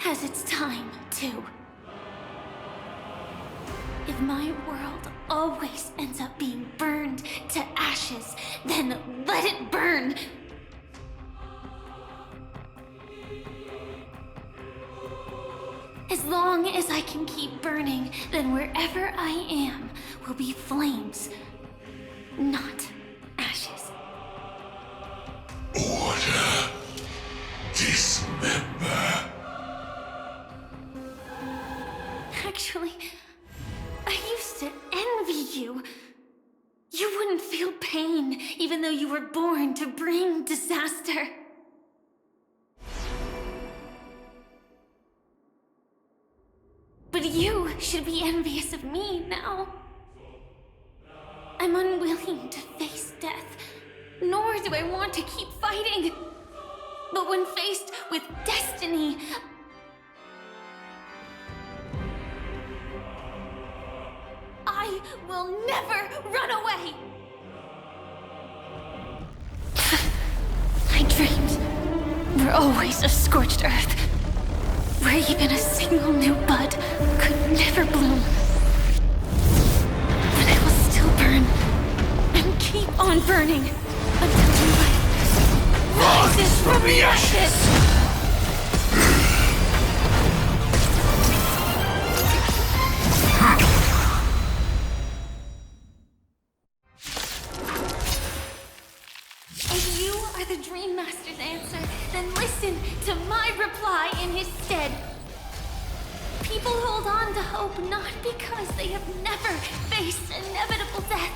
has its time, too. If my world always ends up being burned to ashes, then let it burn! As long as I can keep burning, then wherever I am will be flames, not ashes. Order. Dismember. Actually, I used to envy you. You wouldn't feel pain, even though you were born to bring disaster. But you should be envious of me now. I'm unwilling to face death, nor do I want to keep fighting. But when faced with destiny, I will never run away! My dreams were always of scorched earth, where even a single new bud could never bloom. But I will still burn, and keep on burning, until new life rises from the ashes! If you are the Dream Master's answer, then listen to my reply in his stead. People hold on to hope not because they have never faced inevitable death.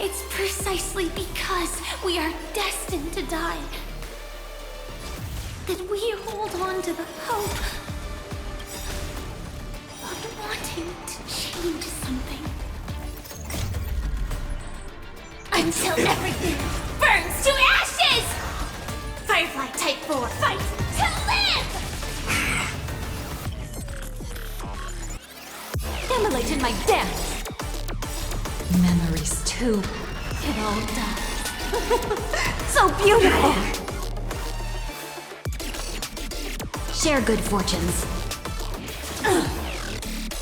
It's precisely because we are destined to die that we hold on to the hope of wanting to change something. Until everything burns to ashes! Firefly Type 4, fight to live! Immolate in my dance! Memories too. It all dies. So beautiful! Share good fortunes.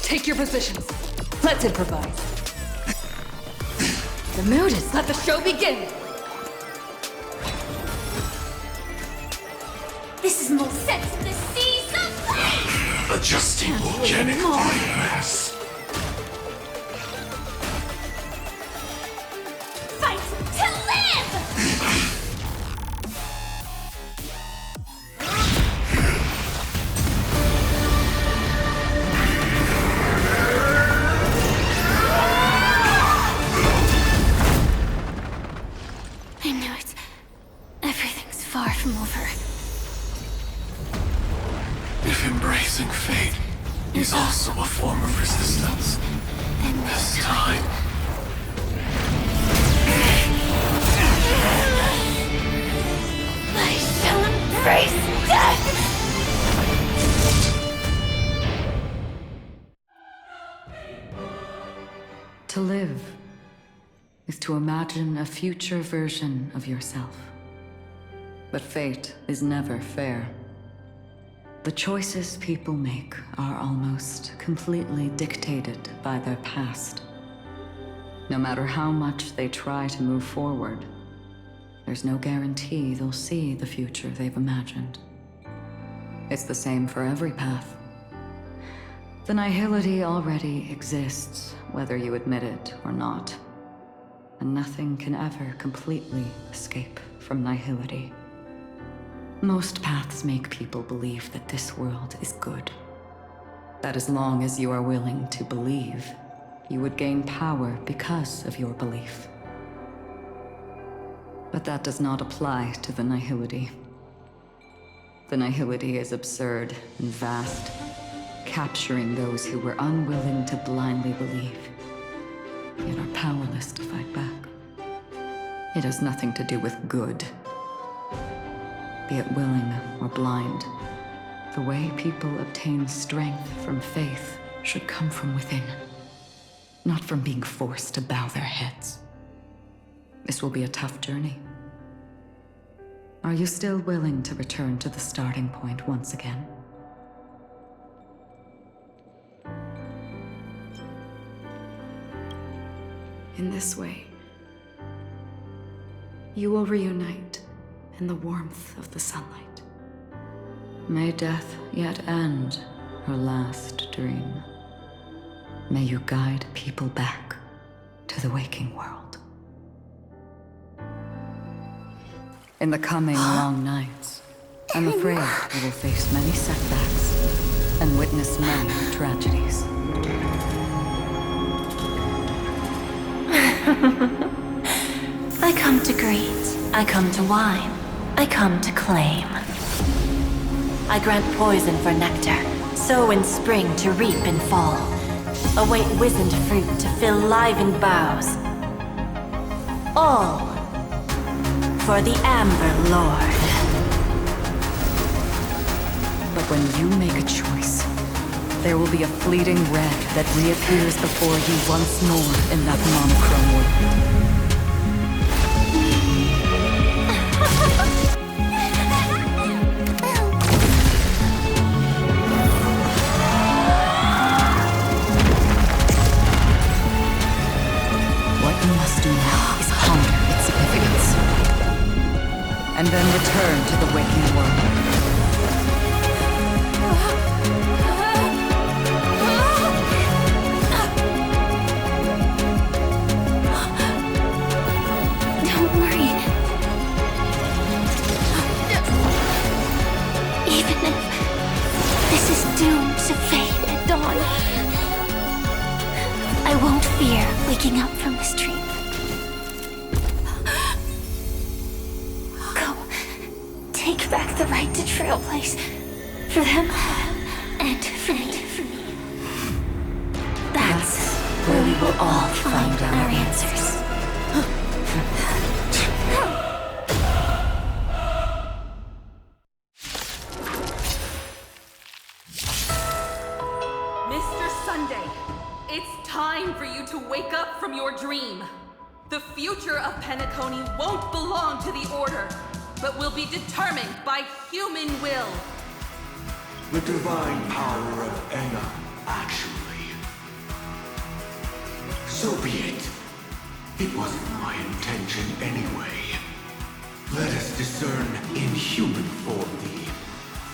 Take your positions. Let's improvise. The mood is let the show begin! This is more sense of the seas of flame! Adjusting organic biomass. Fight to live! I knew it. Everything's far from over. If embracing fate is also a form of resistance, Then this time, I shall embrace death! To live is to imagine a future version of yourself. But fate is never fair. The choices people make are almost completely dictated by their past. No matter how much they try to move forward, there's no guarantee they'll see the future they've imagined. It's the same for every path. The nihility already exists, whether you admit it or not. And nothing can ever completely escape from nihility. Most paths make people believe that this world is good. That as long as you are willing to believe, you would gain power because of your belief. But that does not apply to the nihility. The nihility is absurd and vast, capturing those who were unwilling to blindly believe, yet are powerless to fight back. It has nothing to do with good. Be it willing or blind, the way people obtain strength from faith should come from within, not from being forced to bow their heads. This will be a tough journey. Are you still willing to return to the starting point once again? In this way, you will reunite in the warmth of the sunlight. May death yet end her last dream. May you guide people back to the waking world. In the coming long nights, I'm afraid you will face many setbacks and witness many tragedies. I come to greet, I come to whine, I come to claim. I grant poison for nectar, sow in spring to reap in fall. Await wizened fruit to fill livened boughs. All for the Amber Lord. But when you make a choice, there will be a fleeting red that reappears before you once more in that monochrome world. What you must do now is ponder its significance, and then return to the waking world. Don't worry. Even if this is doomed to fade at dawn, I won't fear waking up from this dream. Go. Take back the right to Trailblaze. For them, and for me. That's where we will all find our answers. Mr. Sunday, it's time for you to wake up from your dream. The future of Penacony won't belong to the Order, but will be determined by human will. The divine power of Enna, actually. So be it. It wasn't my intention anyway. Let us discern in human form the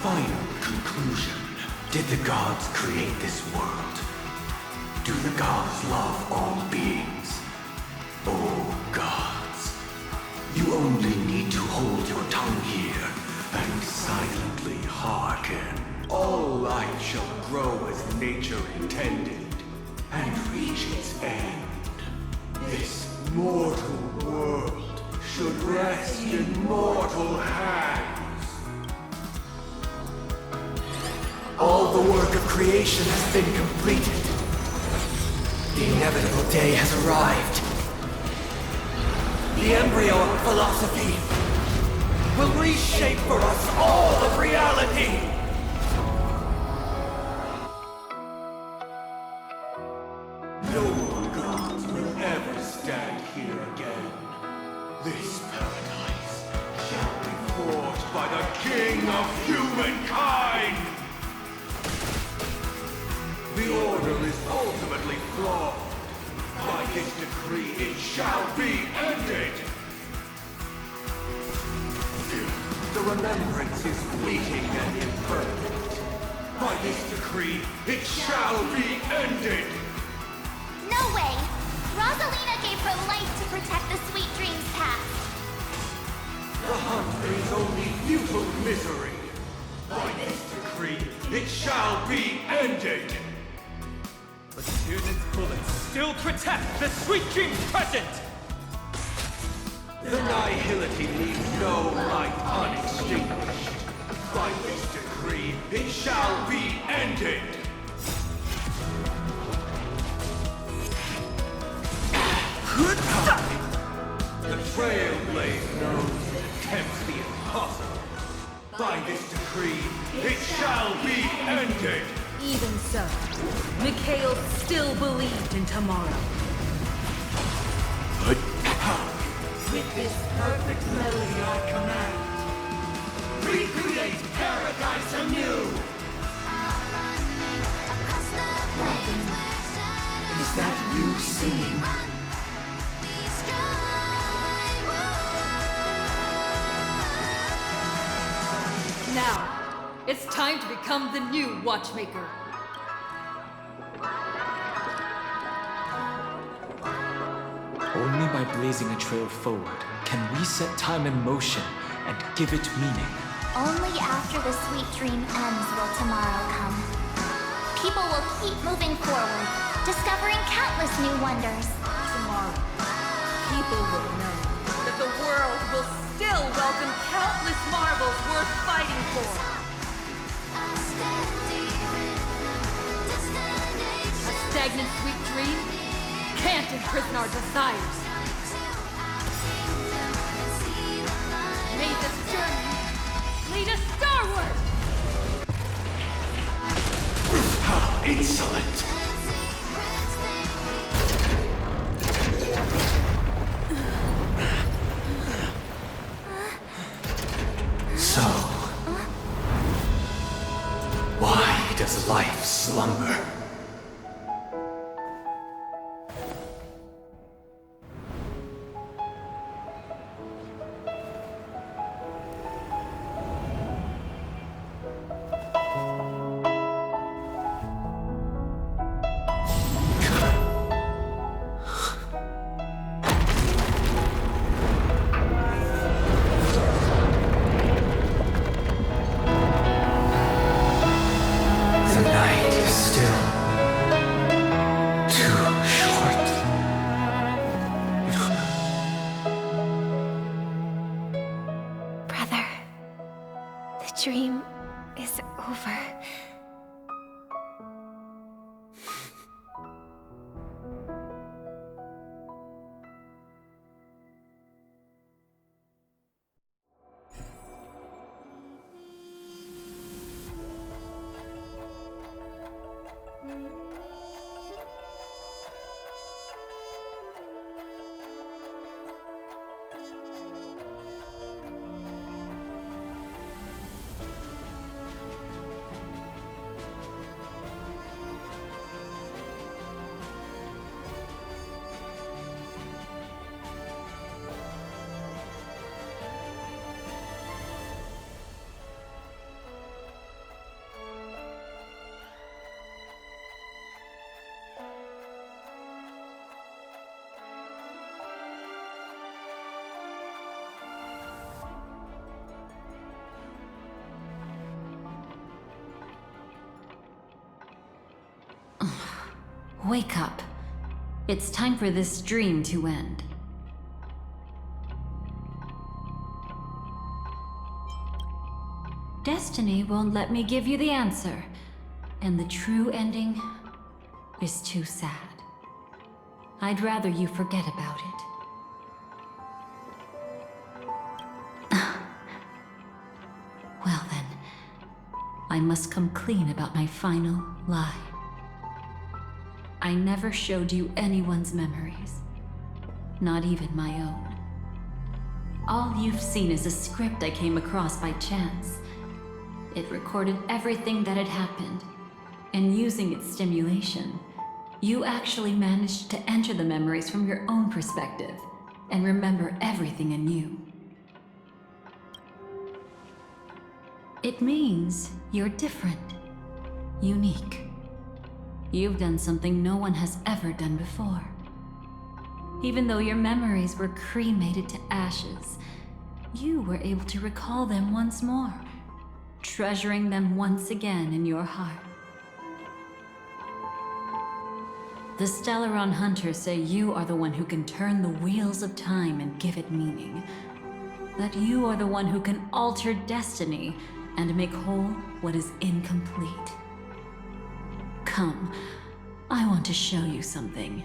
final conclusion. Did the gods create this world? Do the gods love all beings? Oh, gods. You only need to hold your tongue here and silently hearken. All life shall grow as nature intended and reach its end. This mortal world should rest in mortal hands. All the work of creation has been completed. The inevitable day has arrived. The embryo of philosophy will reshape for us all of reality. No more gods will ever stand here again. This paradise shall be forged by the King of humankind! The Order is ultimately flawed. By this decree, it shall be ended! The remembrance is fleeting and imperfect. By this decree, it shall be ended! No way! Rosalina gave her life to protect the sweet dreams past. The hunt brings only futile misery. By this decree, it shall be ended! But Tyrnan's bullets still protect the sweet dreams present! The nihility leaves no light unextinguished. By this decree, it shall be ended! The Trailblaze knows it attempts the impossible. By this decree, it shall be ended! Even so, Mikhail still believed in tomorrow. With this perfect melody I command, recreate paradise anew! Is that you singing? now. It's time to become the new Watchmaker. Only by blazing a trail forward can we set time in motion and give it meaning. Only after the sweet dream ends will tomorrow come. People will keep moving forward, discovering countless new wonders. Tomorrow, people will know that the world will still welcome countless marvels worth fighting for. A stagnant sweet dream can't imprison our desires. May this journey lead us starward! How insolent! So, why does life slumber? The night is still too short. Brother, the dream is over. Wake up. It's time for this dream to end. Destiny won't let me give you the answer, and the true ending is too sad. I'd rather you forget about it. Well then, I must come clean about my final lie. I never showed you anyone's memories, not even my own. All you've seen is a script I came across by chance. It recorded everything that had happened, and using its stimulation, you actually managed to enter the memories from your own perspective and remember everything anew. It means you're different, unique. You've done something no one has ever done before. Even though your memories were cremated to ashes, you were able to recall them once more, treasuring them once again in your heart. The Stellaron Hunters say you are the one who can turn the wheels of time and give it meaning. That you are the one who can alter destiny and make whole what is incomplete. Come, I want to show you something.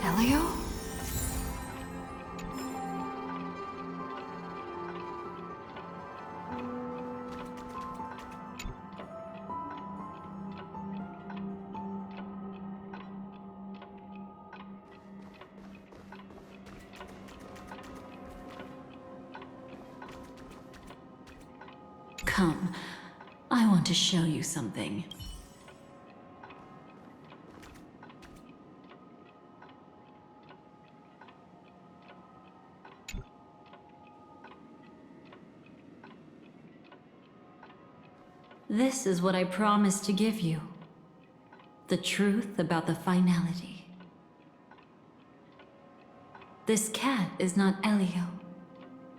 Elio? Come, I want to show you something. This is what I promised to give you. The truth about the finality. This cat is not Elio,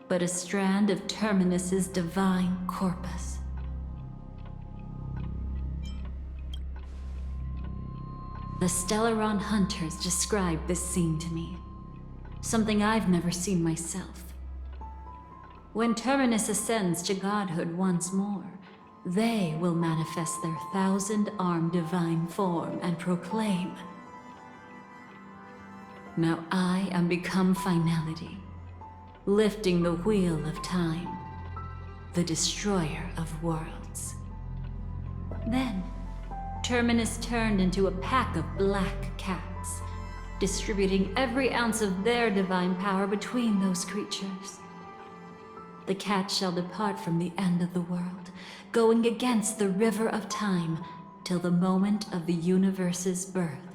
but a strand of Terminus's divine corpus. The Stellaron hunters described this scene to me. Something I've never seen myself. When Terminus ascends to godhood once more, they will manifest their 1,000-armed divine form and proclaim, "Now I am become finality, lifting the wheel of time, the destroyer of worlds." Then, Terminus turned into a pack of black cats, distributing every ounce of their divine power between those creatures. The cat shall depart from the end of the world, going against the river of time till the moment of the universe's birth.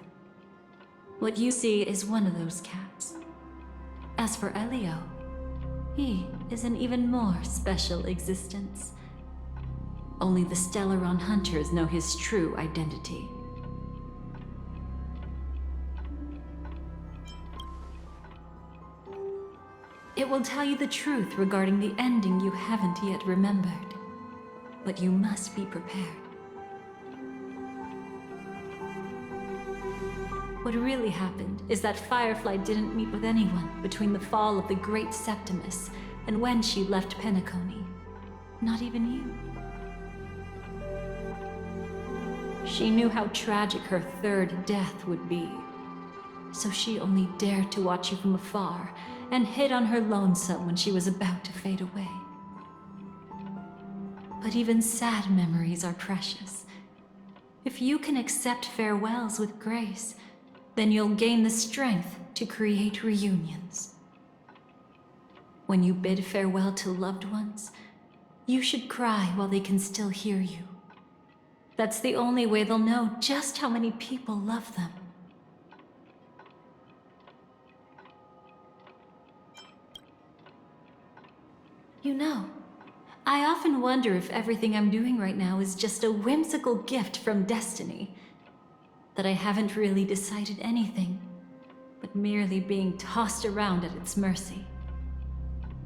What you see is one of those cats. As for Elio, he is an even more special existence. Only the Stellaron hunters know his true identity. It will tell you the truth regarding the ending you haven't yet remembered. But you must be prepared. What really happened is that Firefly didn't meet with anyone between the fall of the Great Septimus and when she left Penacony. Not even you. She knew how tragic her third death would be. So she only dared to watch you from afar and hid on her lonesome when she was about to fade away. But even sad memories are precious. If you can accept farewells with grace, then you'll gain the strength to create reunions. When you bid farewell to loved ones, you should cry while they can still hear you. That's the only way they'll know just how many people love them. You know, I often wonder if everything I'm doing right now is just a whimsical gift from destiny. That I haven't really decided anything, but merely being tossed around at its mercy.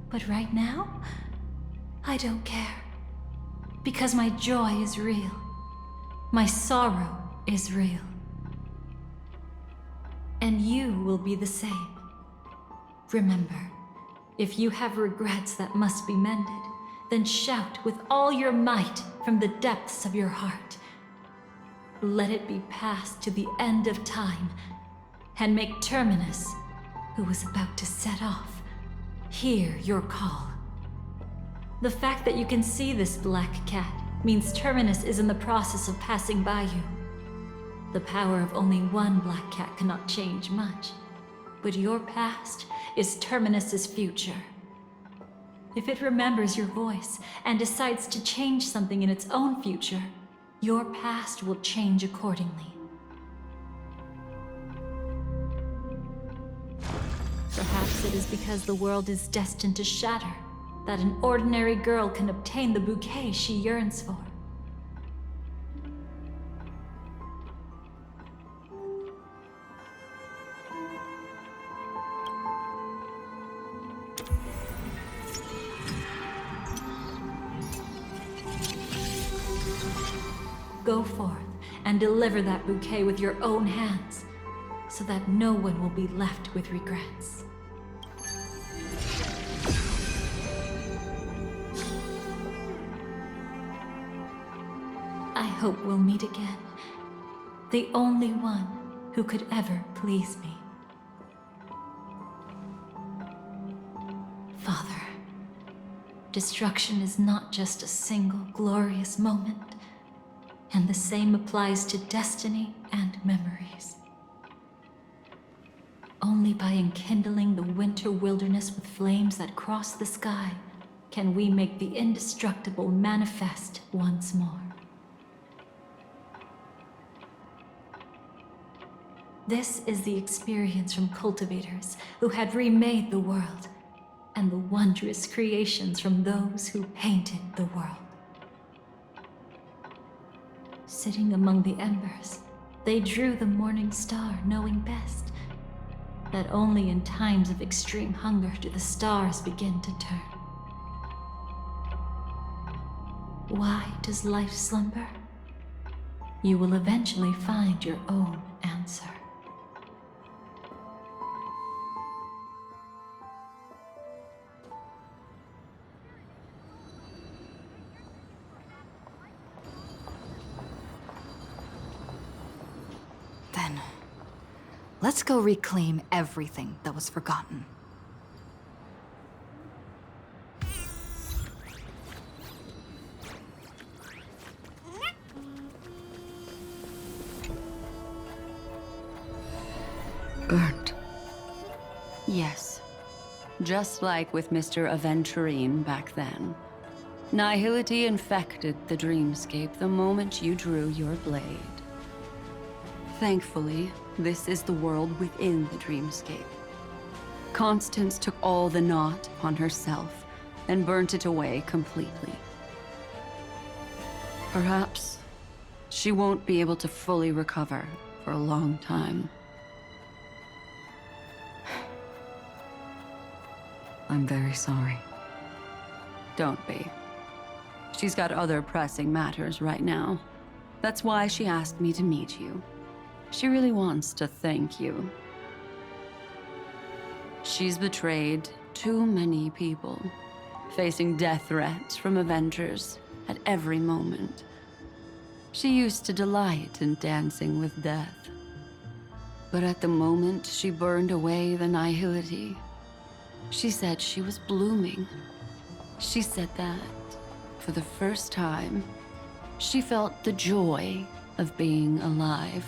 But right now, I don't care. Because my joy is real. My sorrow is real. And you will be the same. Remember, if you have regrets that must be mended, then shout with all your might from the depths of your heart. Let it be passed to the end of time, and make Terminus, who was about to set off, hear your call. The fact that you can see this black cat means Terminus is in the process of passing by you. The power of only one black cat cannot change much, but your past is Terminus's future. If it remembers your voice and decides to change something in its own future, your past will change accordingly. Perhaps it is because the world is destined to shatter that an ordinary girl can obtain the bouquet she yearns for. Go forth and deliver that bouquet with your own hands, so that no one will be left with regrets. I hope we'll meet again. The only one who could ever please me. Father, destruction is not just a single glorious moment. And the same applies to destiny and memories. Only by enkindling the winter wilderness with flames that cross the sky can we make the indestructible manifest once more. This is the experience from cultivators who had remade the world, and the wondrous creations from those who painted the world. Sitting among the embers, they drew the morning star, knowing best that only in times of extreme hunger do the stars begin to turn. Why does life slumber? You will eventually find your own answer. Then, let's go reclaim everything that was forgotten. Burnt. Yes. Just like with Mr. Aventurine back then. Nihility infected the dreamscape the moment you drew your blade. Thankfully, this is the world within the dreamscape. Constance took all the knot upon herself and burnt it away completely. Perhaps she won't be able to fully recover for a long time. I'm very sorry. Don't be. She's got other pressing matters right now. That's why she asked me to meet you. She really wants to thank you. She's betrayed too many people, facing death threats from Avengers at every moment. She used to delight in dancing with death. But at the moment she burned away the nihility, she said she was blooming. She said that, for the first time, she felt the joy of being alive.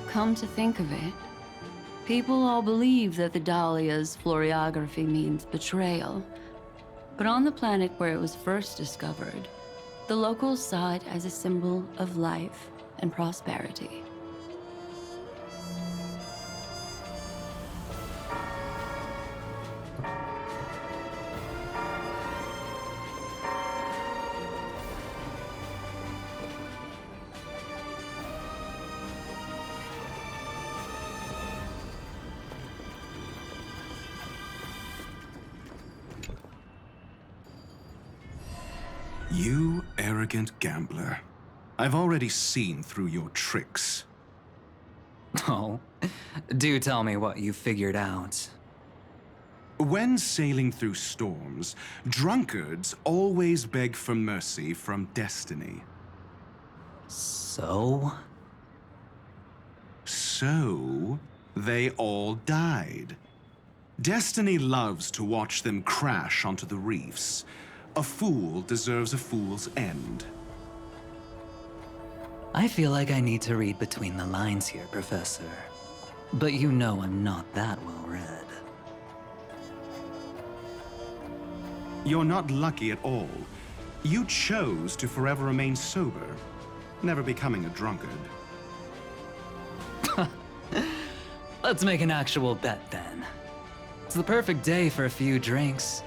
Come to think of it, people all believe that the Dahlia's floriography means betrayal. But on the planet where it was first discovered, the locals saw it as a symbol of life and prosperity. You arrogant gambler. I've already seen through your tricks. Oh, do tell me what you figured out. When sailing through storms, drunkards always beg for mercy from destiny. So? So, they all died. Destiny loves to watch them crash onto the reefs. A fool deserves a fool's end. I feel like I need to read between the lines here, Professor. But you know I'm not that well read. You're not lucky at all. You chose to forever remain sober, never becoming a drunkard. Let's make an actual bet then. It's the perfect day for a few drinks.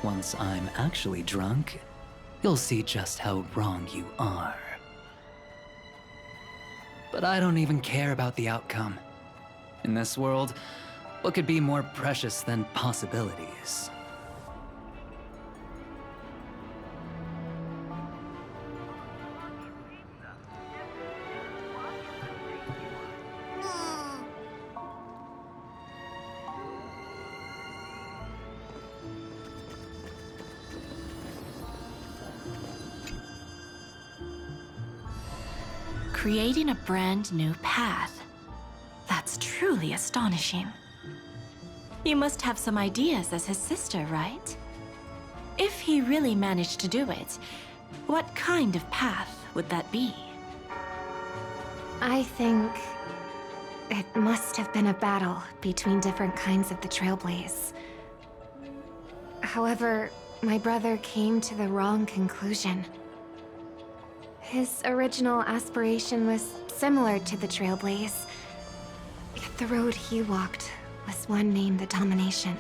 Once I'm actually drunk, you'll see just how wrong you are. But I don't even care about the outcome. In this world, what could be more precious than possibilities? Creating a brand new path. That's truly astonishing. You must have some ideas as his sister, right? If he really managed to do it, what kind of path would that be? I think it must have been a battle between different kinds of the Trailblaze. However, my brother came to the wrong conclusion. His original aspiration was similar to the Trailblaze, yet the road he walked was one named the Domination,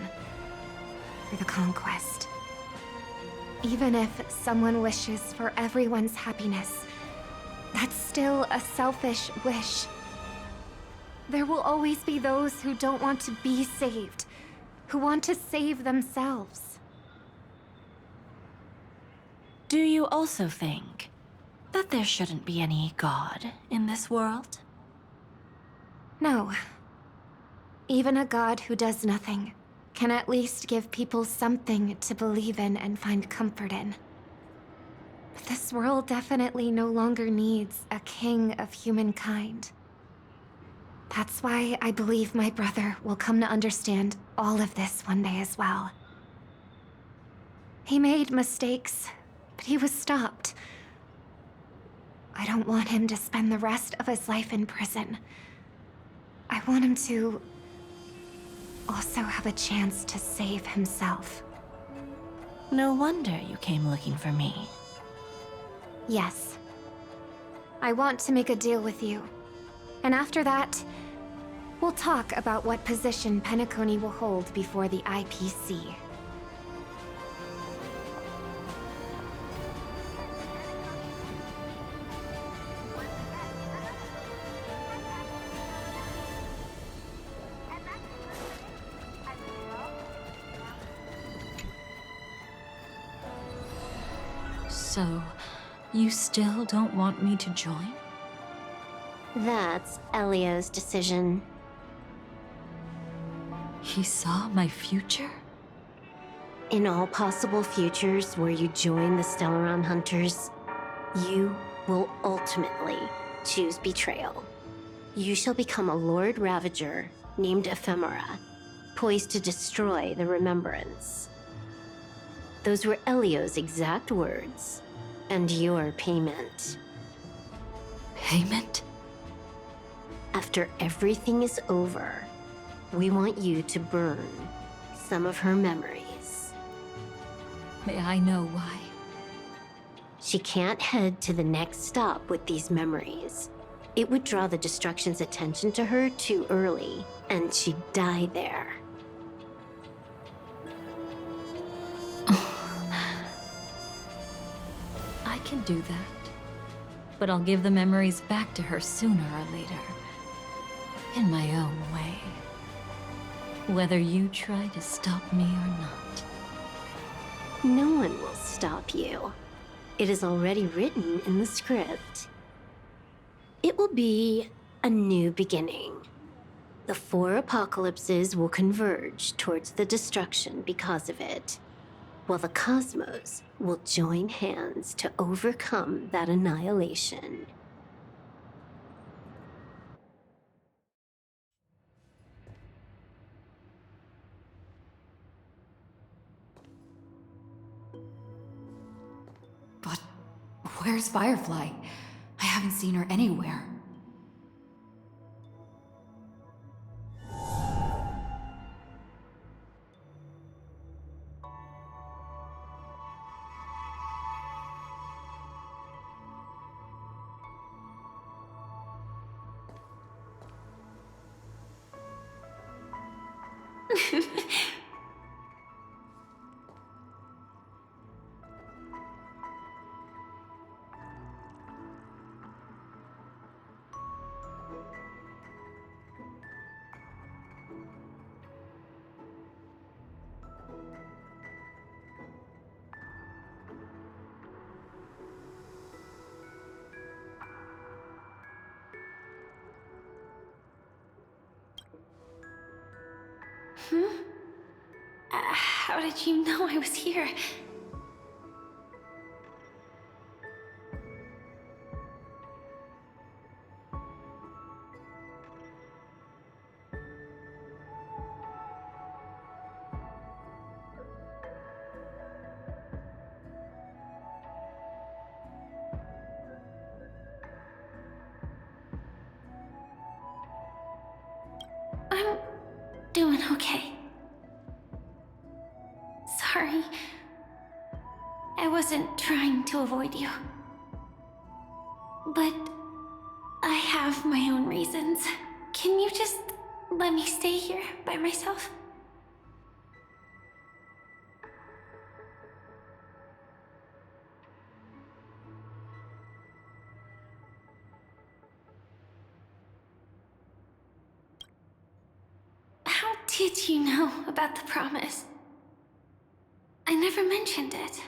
or the Conquest. Even if someone wishes for everyone's happiness, that's still a selfish wish. There will always be those who don't want to be saved, who want to save themselves. Do you also think that there shouldn't be any God in this world? No. Even a god who does nothing can at least give people something to believe in and find comfort in. But this world definitely no longer needs a king of humankind. That's why I believe my brother will come to understand all of this one day as well. He made mistakes, but he was stopped. I don't want him to spend the rest of his life in prison. I want him to also have a chance to save himself. No wonder you came looking for me. Yes. I want to make a deal with you. And after that, we'll talk about what position Penacony will hold before the IPC. So, you still don't want me to join? That's Elio's decision. He saw my future? In all possible futures where you join the Stellaron Hunters, you will ultimately choose betrayal. You shall become a Lord Ravager named Ephemera, poised to destroy the Remembrance. Those were Elio's exact words, and your payment. Payment? After everything is over, we want you to burn some of her memories. May I know why? She can't head to the next stop with these memories. It would draw the Destruction's attention to her too early, and she'd die there. I can do that. But I'll give the memories back to her sooner or later. In my own way. Whether you try to stop me or not. No one will stop you. It is already written in the script. It will be a new beginning. The 4 apocalypses will converge towards the destruction because of it, while the cosmos will join hands to overcome that annihilation. But where's Firefly? I haven't seen her anywhere. How did you know I was here? I'm doing okay. Sorry. I wasn't trying to avoid you. But I have my own reasons. Can you just let me stay here by myself? did you know about the promise? I never mentioned it.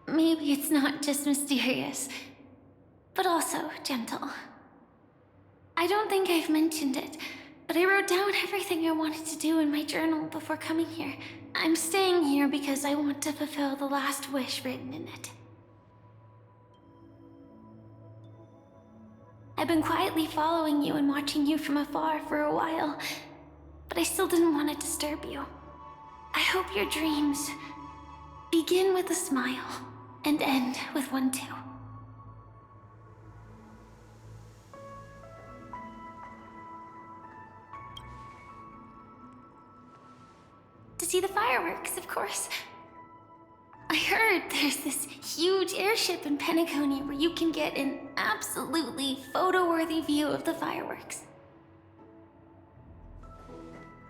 Maybe it's not just mysterious, but also gentle. I don't think I've mentioned it, but I wrote down everything I wanted to do in my journal before coming here. I'm staying here because I want to fulfill the last wish written in it. I've been quietly following you and watching you from afar for a while, but I still didn't want to disturb you. I hope your dreams begin with a smile and end with one too. To see the fireworks, of course. I heard there's this huge airship in Penacony where you can get an absolutely photo-worthy view of the fireworks.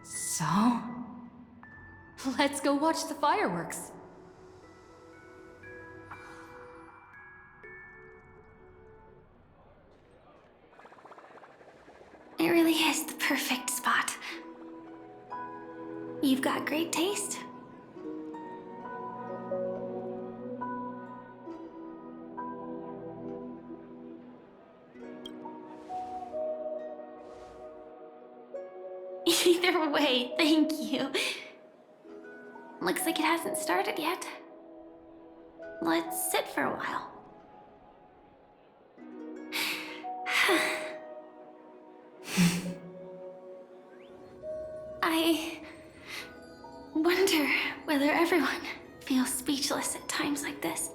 So? Let's go watch the fireworks. It really is the perfect spot. You've got great taste. Either way, thank you. Looks like it hasn't started yet. Let's sit for a while. I wonder whether everyone feels speechless at times like this.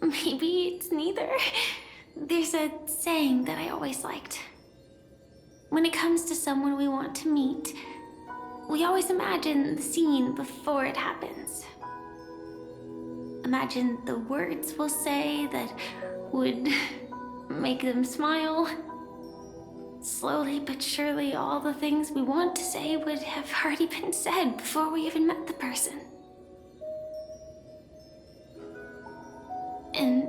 Maybe it's neither. There's a saying that I always liked. When it comes to someone we want to meet, we always imagine the scene before it happens. Imagine the words we'll say that would make them smile. Slowly but surely, all the things we want to say would have already been said before we even met the person. And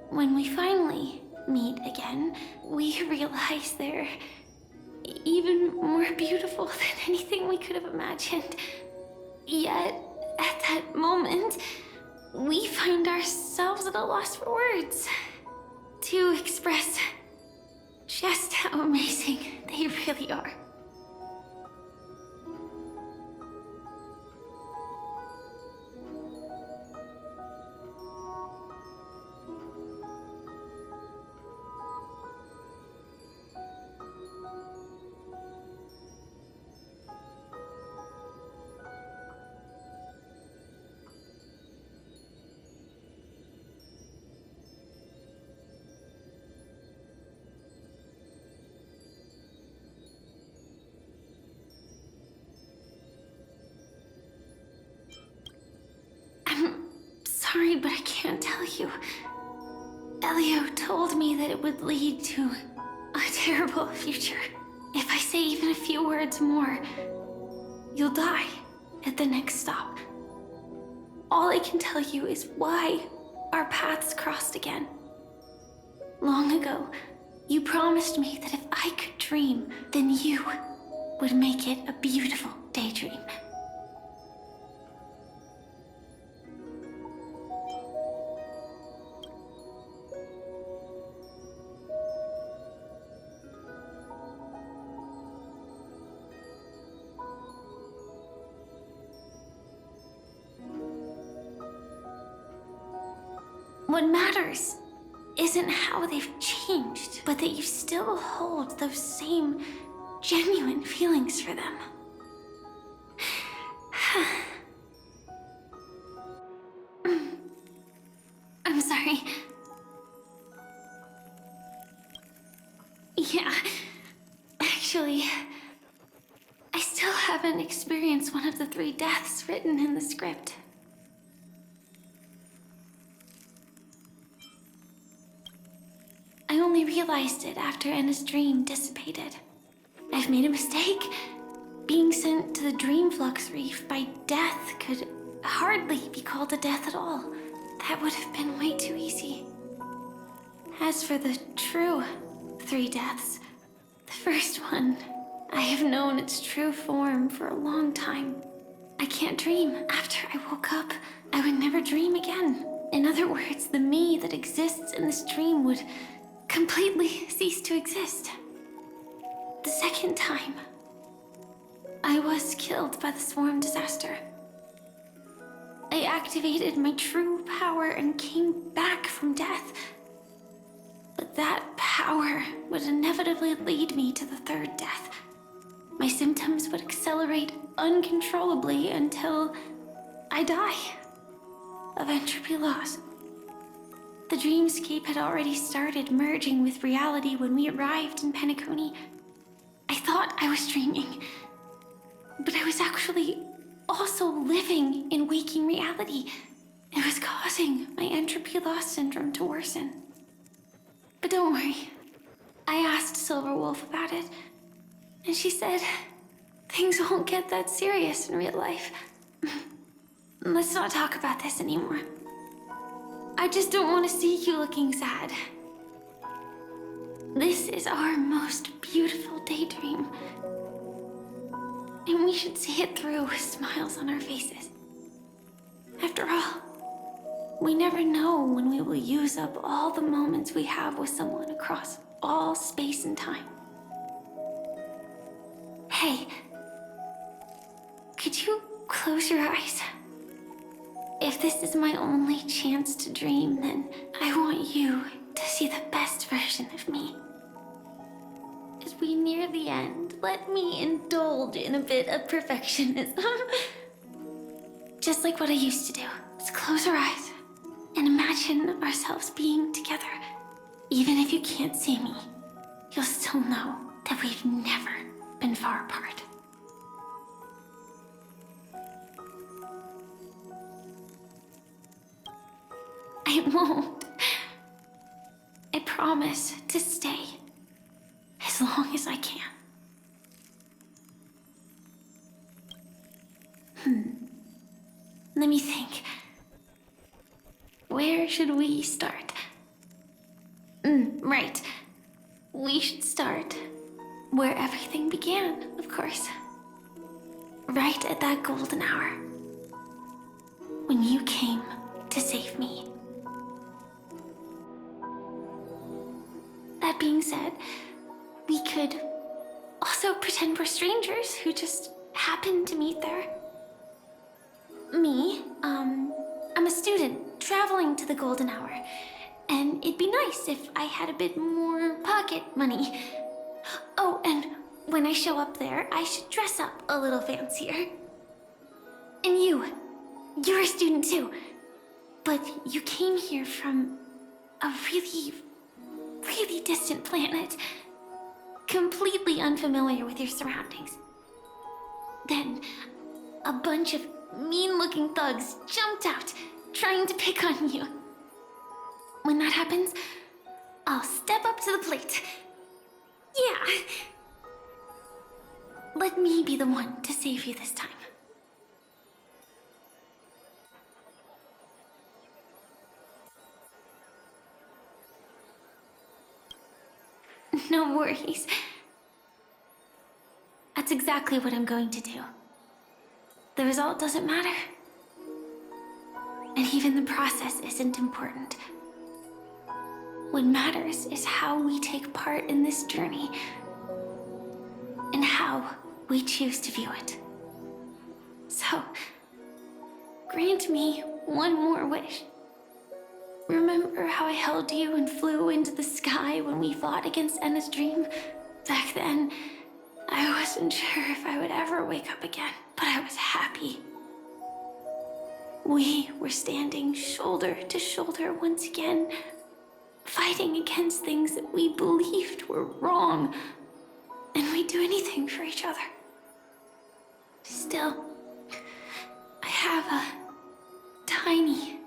when we finally meet again, we realize they're even more beautiful than anything we could have imagined. Yet, at that moment, we find ourselves at a loss for words to express just how amazing they really are. Sorry, but I can't tell you. Elio told me that it would lead to a terrible future. If I say even a few words more, you'll die at the next stop. All I can tell you is why our paths crossed again. Long ago, you promised me that if I could dream, then you would make it a beautiful daydream. What matters isn't how they've changed, but that you still hold those same genuine feelings for them. sorry. Yeah, actually, I still haven't experienced one of the 3 deaths written in the script. I only realized it after Anna's dream dissipated. I've made a mistake. Being sent to the Dream Flux Reef by death could hardly be called a death at all. That would have been way too easy. As for the true 3 deaths, the first one, I have known its true form for a long time. I can't dream. After I woke up, I would never dream again. In other words, the me that exists in this dream would completely cease to exist. The second time, I was killed by the swarm disaster. I activated my true power and came back from death. But that power would inevitably lead me to the 3rd death. My symptoms would accelerate uncontrollably until I die of entropy loss. The dreamscape had already started merging with reality when we arrived in Penacony. I thought I was dreaming, but I was actually also living in waking reality. It was causing my entropy loss syndrome to worsen. But don't worry, I asked Silver Wolf about it, and she said things won't get that serious in real life. Let's not talk about this anymore. I just don't want to see you looking sad. This is our most beautiful daydream, and we should see it through with smiles on our faces. After all, we never know when we will use up all the moments we have with someone across all space and time. Hey, could you close your eyes? If this is my only chance to dream, then I want you to see the best version of me. As we near the end, let me indulge in a bit of perfectionism. Just like what I used to do. Let's close our eyes and imagine ourselves being together. Even if you can't see me, you'll still know that we've never been far apart. I won't. I promise to stay as long as I can. Let me think. Where should we start? Right. We should start where everything began, of course. Right at that golden hour. When you came to save me. That being said, we could also pretend we're strangers who just happened to meet there. Me, I'm a student traveling to the golden hour, and it'd be nice if I had a bit more pocket money. Oh, and when I show up there, I should dress up a little fancier. And you're a student too, but you came here from a really distant planet, completely unfamiliar with your surroundings. Then, a bunch of mean-looking thugs jumped out, trying to pick on you. When that happens, I'll step up to the plate. Yeah. Let me be the one to save you this time. No worries. That's exactly what I'm going to do. The result doesn't matter. And even the process isn't important. What matters is how we take part in this journey and how we choose to view it. So, grant me one more wish. Remember how I held you and flew into the sky when we fought against Enna's dream? Back then, I wasn't sure if I would ever wake up again, but I was happy. We were standing shoulder to shoulder once again, fighting against things that we believed were wrong, and we'd do anything for each other. Still, I have a tiny,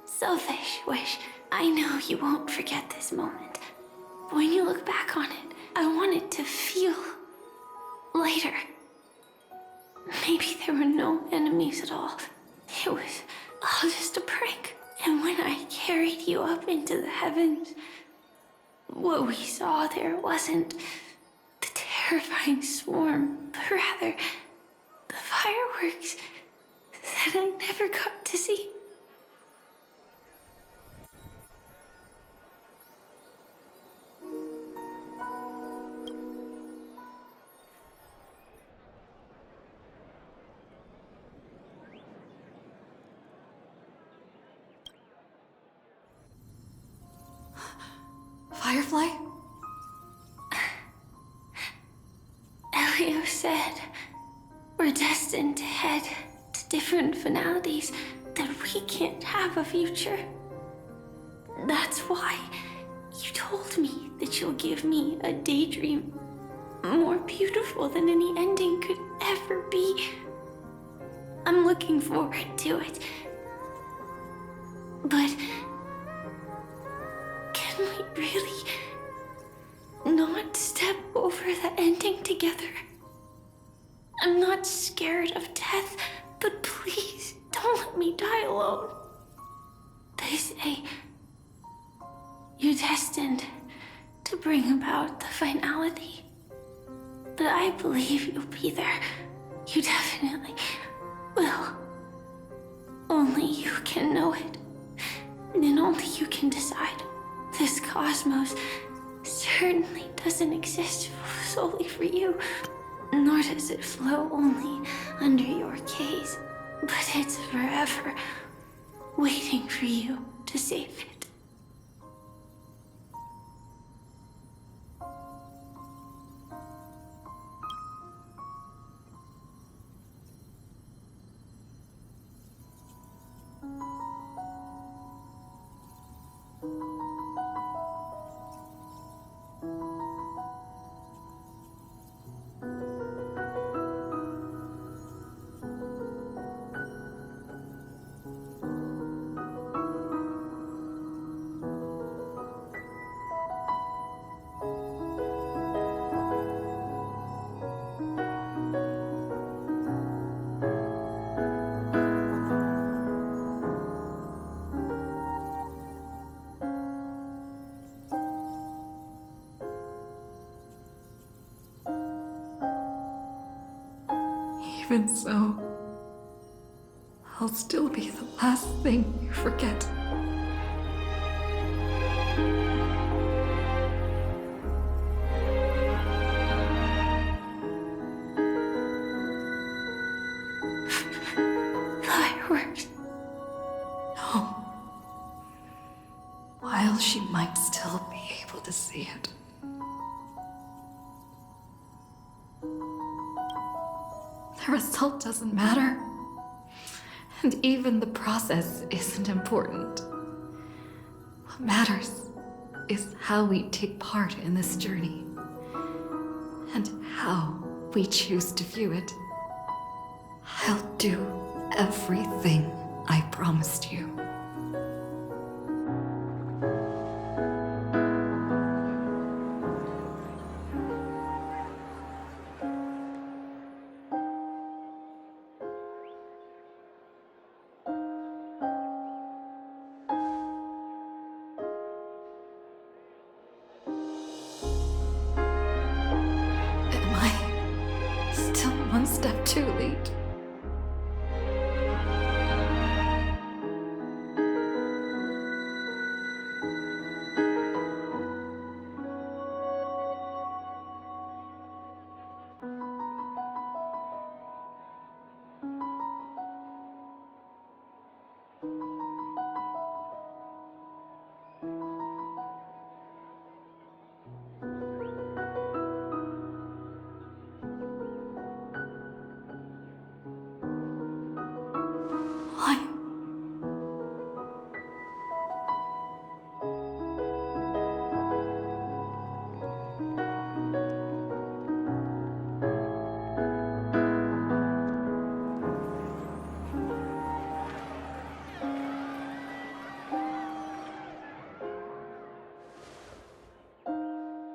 selfish wish. I know you won't forget this moment. When you look back on it, I want it to feel lighter. Maybe there were no enemies at all. It was all just a prank. And when I carried you up into the heavens, what we saw there wasn't the terrifying swarm, but rather the fireworks that I never got to see. Firefly? Elio said we're destined to head to different finalities, that we can't have a future. That's why you told me that you'll give me a daydream more beautiful than any ending could ever be. I'm looking forward to it. But can we really not step over the ending together? I'm not scared of death, but please don't let me die alone. They say you're destined to bring about the finality, but I believe you'll be there. You definitely will. Only you can know it, and only you can decide. This cosmos certainly doesn't exist solely for you, nor does it flow only under your gaze, but it's forever waiting for you to save it. Even so, I'll still be the last thing you forget. Fireworks. No. While she might still be able to see it. The result doesn't matter. And even the process isn't important. What matters is how we take part in this journey. And how we choose to view it. I'll do everything I promised you. Am I still one step too late? Why?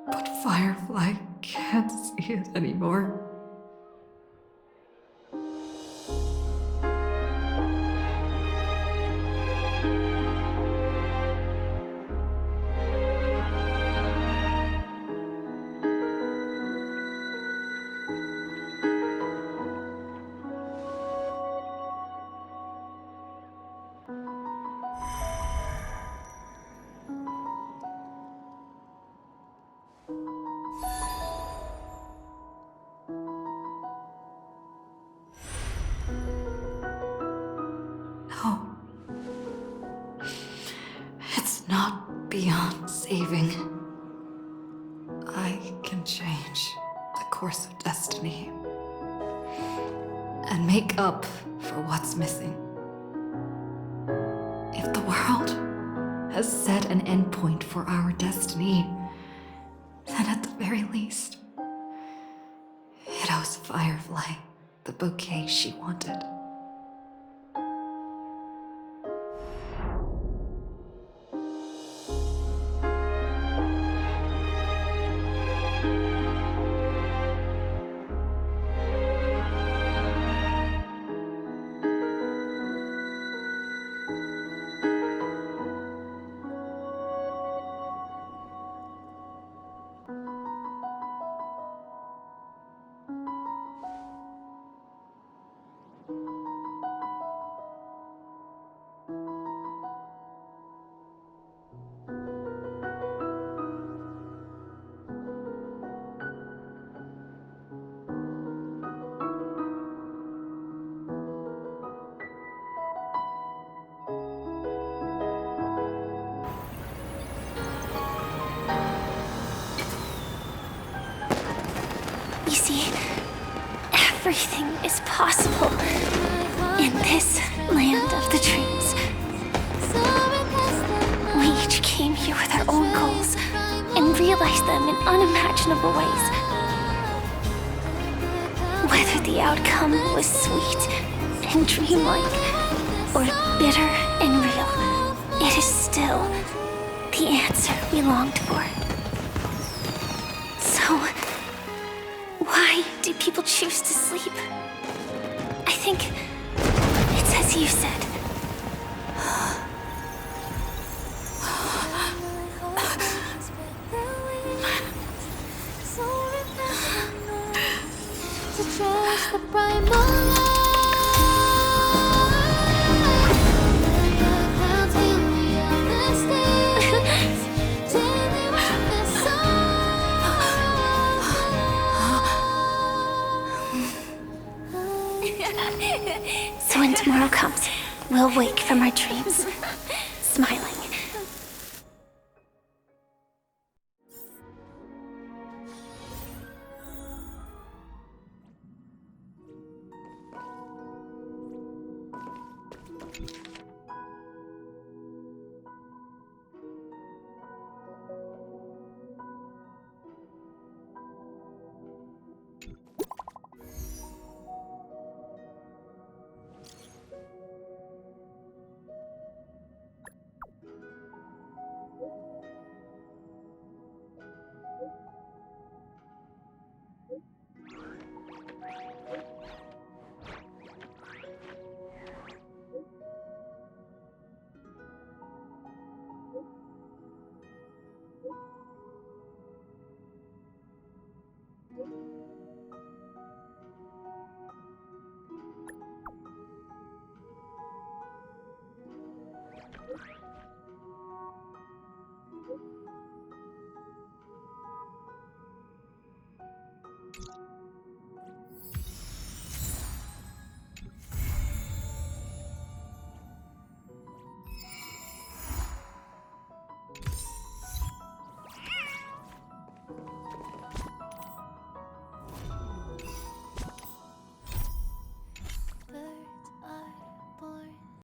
But Firefly can't see it anymore. No. It's not beyond saving. I can change the course of destiny and make up for what's missing. If the world has set an endpoint for our destiny, then at the very least, it owes Firefly the bouquet she wanted. You see, everything is possible in this land of the dreams. We each came here with our own goals and realized them in unimaginable ways. Whether the outcome was sweet and dreamlike or bitter and real, it is still the answer we longed for. So, why do people choose to sleep? I think it's as you said. So when tomorrow comes, we'll wake from our dreams, smiling.